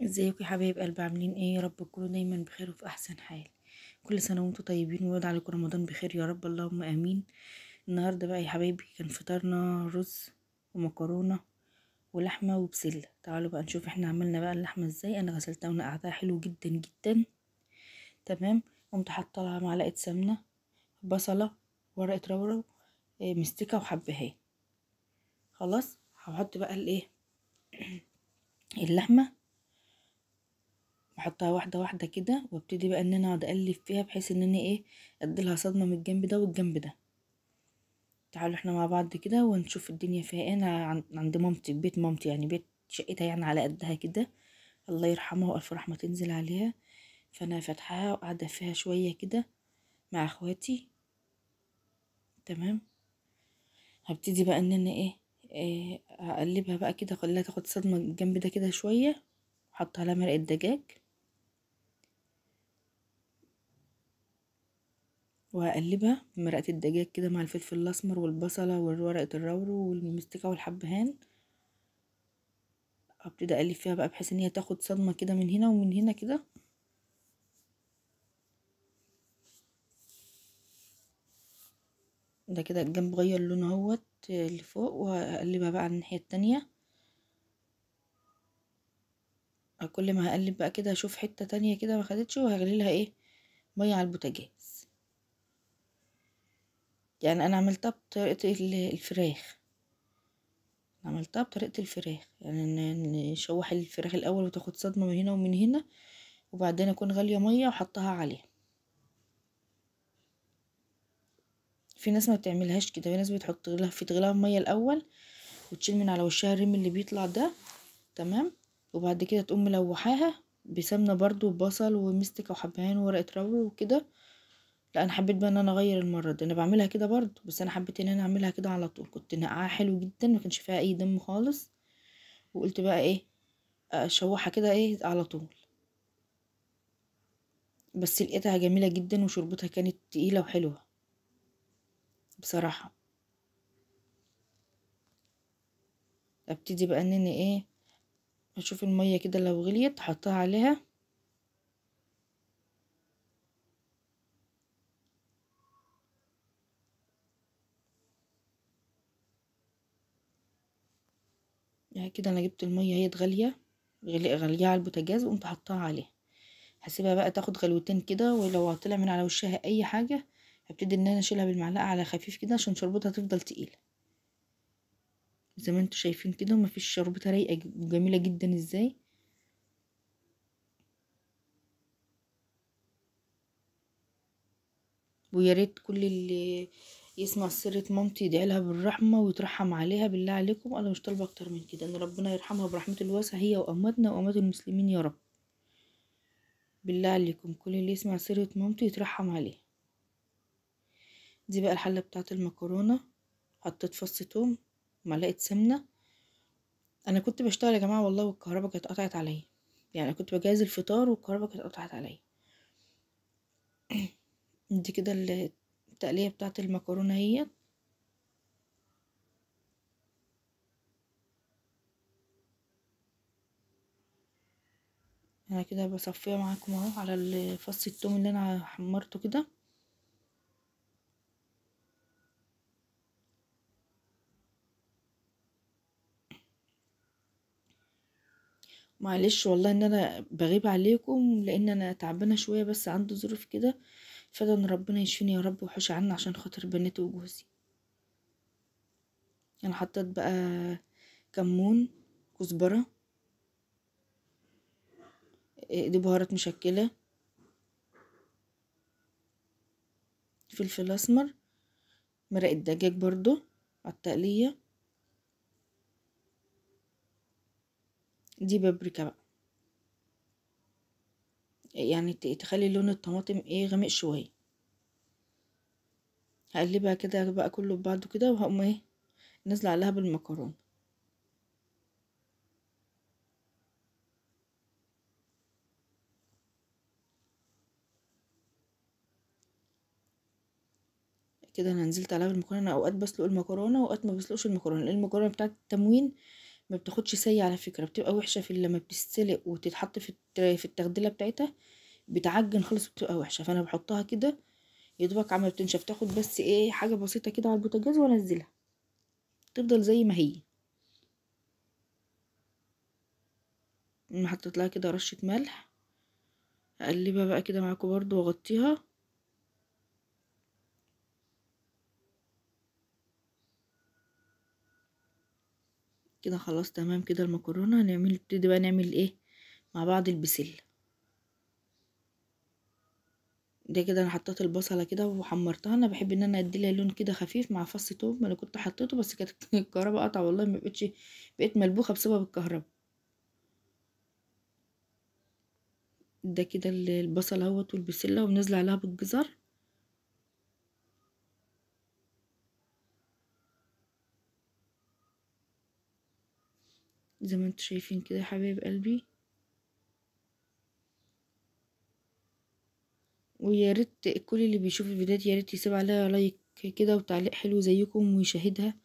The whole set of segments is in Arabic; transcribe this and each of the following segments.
ازيكم يا حبايب قلبي؟ عاملين ايه؟ يا رب تكونوا دايما بخير وفي احسن حال. كل سنه وانتم طيبين ويعود عليكم رمضان بخير يا رب، اللهم امين. النهارده بقى يا حبايبي كان فطارنا رز ومكرونه ولحمه وبسله. تعالوا بقى نشوف احنا عملنا بقى اللحمه ازاي. انا غسلتها ونقعتها حلو جدا جدا. تمام. قمت حاطه لها معلقه سمنه، بصله، ورقه لورا، مستكه وحبهان. خلاص هحط بقى الايه، اللحمه، بحطها واحده واحده كده، وابتدي بقى ان انا اقعد اقلب فيها بحيث ان انا ايه، اديلها صدمه من الجنب ده والجنب ده. تعالوا احنا مع بعض كده ونشوف الدنيا فيها ايه. انا عند مامتي، بيت مامتي يعني، بيت شقتها يعني على قدها كده، الله يرحمها والف رحمه تنزل عليها. فانا فاتحاها وقاعده فيها شويه كده مع اخواتي. تمام. هبتدي بقى ان انا إيه اقلبها بقى كده، اخليها تاخد صدمه الجنب ده كده شويه. احط عليها مرقه دجاج، وهقلبها بمرقة الدجاج كده مع الفلفل الأسمر والبصلة وورقة الرورو والمستكة والحبهان. ابتدي اقلب فيها بقى بحيث ان هي تاخد صدمة كده من هنا ومن هنا كده. ده كده الجنب غير لونه اهوت اللي فوق، وهقلبها بقى على الناحية التانية. كل ما هقلب بقى كده اشوف حتة تانية كده ما خدتش، وهغلي لها ايه، مية على البوتاجاز. يعني انا عملتها بطريقة الفراخ. عملتها بطريقة الفراخ، يعني نشوح الفراخ الاول وتاخد صدمة من هنا ومن هنا، وبعدين اكون غالية مية وحطها عليها. في ناس ما بتعملهاش كده، في ناس بتحط لها في تغليها ميه الاول، وتشيل من على وشها الريم اللي بيطلع ده. تمام. وبعد كده تقوم ملوحاها بسمنه برضو، بصل ومستكه وحبهان وورقه لورا وكده. لا انا حبيت بقى ان انا اغير المره دي، انا بعملها كده برضو، بس انا حبيت ان انا اعملها كده على طول. كنت نقعها حلو جدا، ما كانش فيها اي دم خالص. وقلت بقى ايه، اشوحها كده ايه على طول. بس لقيتها جميله جدا وشربتها كانت تقيله وحلوه بصراحه. ابتدي بقى ان انا ايه، اشوف الميه كده لو غليت احطها عليها. يعني كده انا جبت الميه هي غاليه، غاليه على البوتاجاز، وقمت حطها عليها. هسيبها بقى تاخد غلوتين كده، ولو طلع من على وشها اي حاجه هبتدي ان انا اشيلها بالمعلقه على خفيف كده عشان شربتها تفضل تقيله. زي ما انتوا شايفين كده، ومفيش، شربتها رايقه وجميله جدا ازاي. ويا ريت كل اللي يسمع سيرة مامتي يدعي لها بالرحمة ويترحم عليها. بالله عليكم انا مش طالبة اكتر من كده، ان ربنا يرحمها برحمته الواسعة، هي وامواتنا واموات المسلمين يا رب. بالله عليكم كل اللي يسمع سيرة مامتي يترحم عليها. دي بقى الحلة بتاعة المكرونة. حطيت فص توم، معلقة سمنة. انا كنت بشتغل يا جماعة والله، والكهرباء كانت قطعت عليا. يعني كنت بجهز الفطار والكهرباء كانت قطعت عليا. دي كده التقلية بتاعة المكرونة هي. انا كده بصفيها معاكم اهو على فص التوم اللي انا حمرته كده. معلش والله ان انا بغيب عليكم، لان انا تعبانه شويه، بس عنده ظروف كده. فده ان ربنا يشفيني يا رب ويحوش عنا عشان خاطر بناتي وجوزي. انا حطيت بقى كمون، كزبره، دي بهارات مشكله، فلفل اسمر، مرق الدجاج برضو على التقليه. دي بابريكا بقى، يعني تخلي لون الطماطم ايه، غامق شويه. هقلبها كده بقى كله ببعضه كده، وهقوم ايه، نازله عليها بالمكرونه. كده انا نزلت عليها بالمكرونه. اوقات بسلق المكرونه واوقات ما بسلقش المكرونه، لان المكرونه بتاعه التموين ما بتاخدش سي على فكرة، بتبقى وحشة في لما بتستلق وتتحط في التخديلة بتاعتها، بتعجن خالص، بتبقى وحشة. فانا بحطها كده يا دوبك عما بتنشف، تاخد بس ايه حاجة بسيطة كده على البوتاجاز وانزلها، تفضل زي ما هي. انا حطيت لها كده رشة ملح، اقلبها بقى كده معاكم برضو واغطيها. كده خلاص تمام كده المكرونة. نبتدي بقى نعمل ايه مع بعض البسلة. ده كده انا حطيت البصلة كده وحمرتها. انا بحب ان انا اديلها لون كده خفيف مع فص توم انا كنت حطيته، بس كانت الكهرباء قطع والله، ما بقتش، بقيت ملبوخة بسبب الكهرباء. ده كده البصل اهوت والبسلة، ونازله عليها بالجزر. زي ما انتوا شايفين كده يا حبايب قلبي. ويا ريت كل اللي بيشوف الفيديوهات يا ريت يسيب عليها لايك كده وتعليق حلو زيكم ويشاهدها.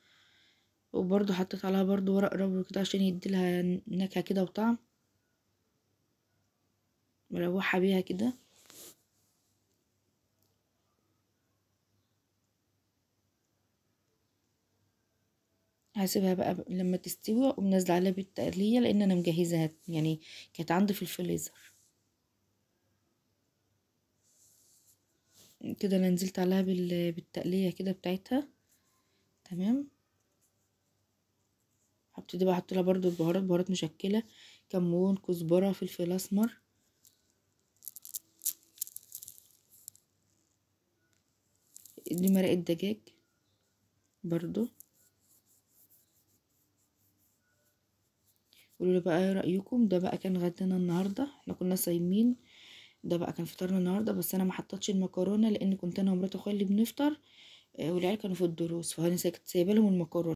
وبرضه حطيت عليها برضه ورق ربر كده عشان يديلها نكهة كده وطعم، مروحة بيها كده. هسيبها بقى لما تستوي اقوم نازله عليها بالتقليه، لان انا مجهزاها يعني، كانت عندي في الفريزر. كده انا نزلت عليها بالتقليه كده بتاعتها. تمام. هبتدي بقى احط لها برضو البهارات، بهارات مشكله، كمون، كزبره، فلفل اسمر. دي مرقه دجاج برضو. قولوا لي بقى ايه رايكم. ده بقى كان غدانا النهارده، احنا كنا صايمين. ده بقى كان فطارنا النهارده، بس انا ما حطيتش المكرونه لان كنت انا ومرات اخويا اللي بنفطر، والعيال كانوا في الدروس، فانا كنت سايبه لهم المكرونه.